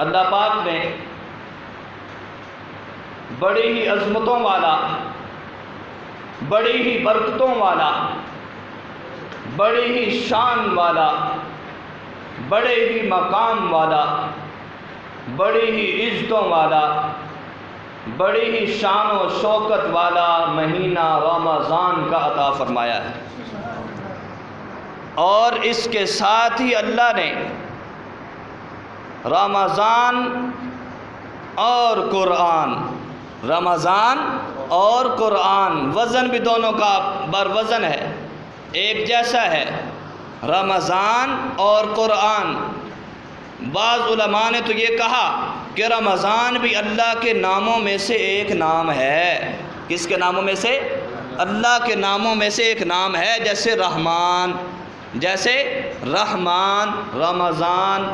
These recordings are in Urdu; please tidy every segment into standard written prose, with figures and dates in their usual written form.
اللہ پاک نے بڑی ہی عظمتوں والا، بڑی ہی برکتوں والا، بڑی ہی شان والا، بڑے ہی مقام والا، بڑی ہی عزتوں والا، بڑی ہی شان و شوکت والا مہینہ رمضان کا عطا فرمایا ہے۔ اور اس کے ساتھ ہی اللہ نے رمضان اور قرآن، رمضان اور قرآن وزن بھی دونوں کا بر وزن ہے، ایک جیسا ہے، رمضان اور قرآن۔ بعض علماء نے تو یہ کہا کہ رمضان بھی اللہ کے ناموں میں سے ایک نام ہے۔ کس کے ناموں میں سے؟ اللہ کے ناموں میں سے ایک نام ہے، جیسے رحمان، جیسے رحمان، رمضان،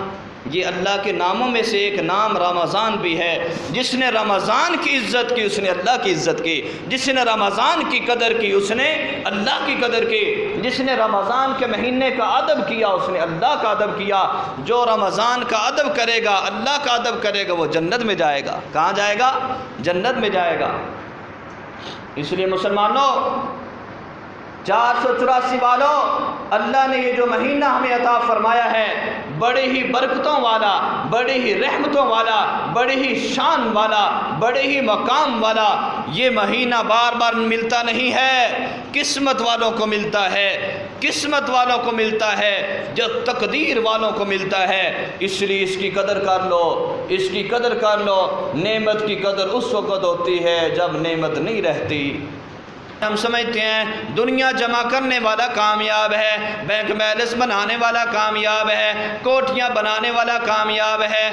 یہ اللہ کے ناموں میں سے ایک نام رمضان بھی ہے۔ جس نے رمضان کی عزت کی اس نے اللہ کی عزت کی، جس نے رمضان کی قدر کی اس نے اللہ کی قدر کی، جس نے رمضان کے مہینے کا ادب کیا اس نے اللہ کا ادب کیا۔ جو رمضان کا ادب کرے گا، اللہ کا ادب کرے گا، وہ جنت میں جائے گا۔ کہاں جائے گا؟ جنت میں جائے گا۔ اس لیے مسلمانوں، 484 والوں، اللہ نے یہ جو مہینہ ہمیں عطا فرمایا ہے، بڑے ہی برکتوں والا، بڑے ہی رحمتوں والا، بڑے ہی شان والا، بڑے ہی مقام والا، یہ مہینہ بار بار ملتا نہیں ہے، قسمت والوں کو ملتا ہے، قسمت والوں کو ملتا ہے، جو تقدیر والوں کو ملتا ہے۔ اس لیے اس کی قدر کر لو، اس کی قدر کر لو۔ نعمت کی قدر اس وقت ہوتی ہے جب نعمت نہیں رہتی۔ ہم سمجھتے ہیں دنیا جمع کرنے والا کامیاب ہے، بینک بیلنس بنانے والا کامیاب ہے، کوٹھیاں بنانے والا کامیاب ہے،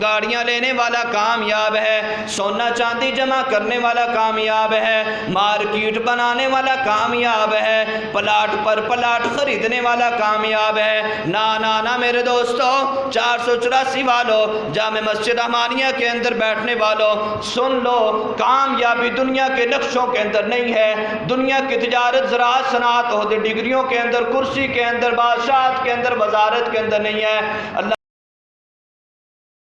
گاڑیاں لینے والا کامیاب ہے، سونا چاندی جمع کرنے والا کامیاب ہے، مارکیٹ بنانے والا کامیاب ہے، پلاٹ پر پلاٹ خریدنے والا کامیاب ہے۔ نا میرے دوستو، 484 والوں، جامع مسجد رحمانیہ کے اندر بیٹھنے والوں، سن لو، کامیابی دنیا کے نقشوں کے اندر نہیں ہے، دنیا کی تجارت، زراعت، صنعت، عہدے، ڈگریوں کے اندر، کرسی کے اندر، بادشاہت کے اندر، وزارت کے اندر نہیں ہے۔ اللہ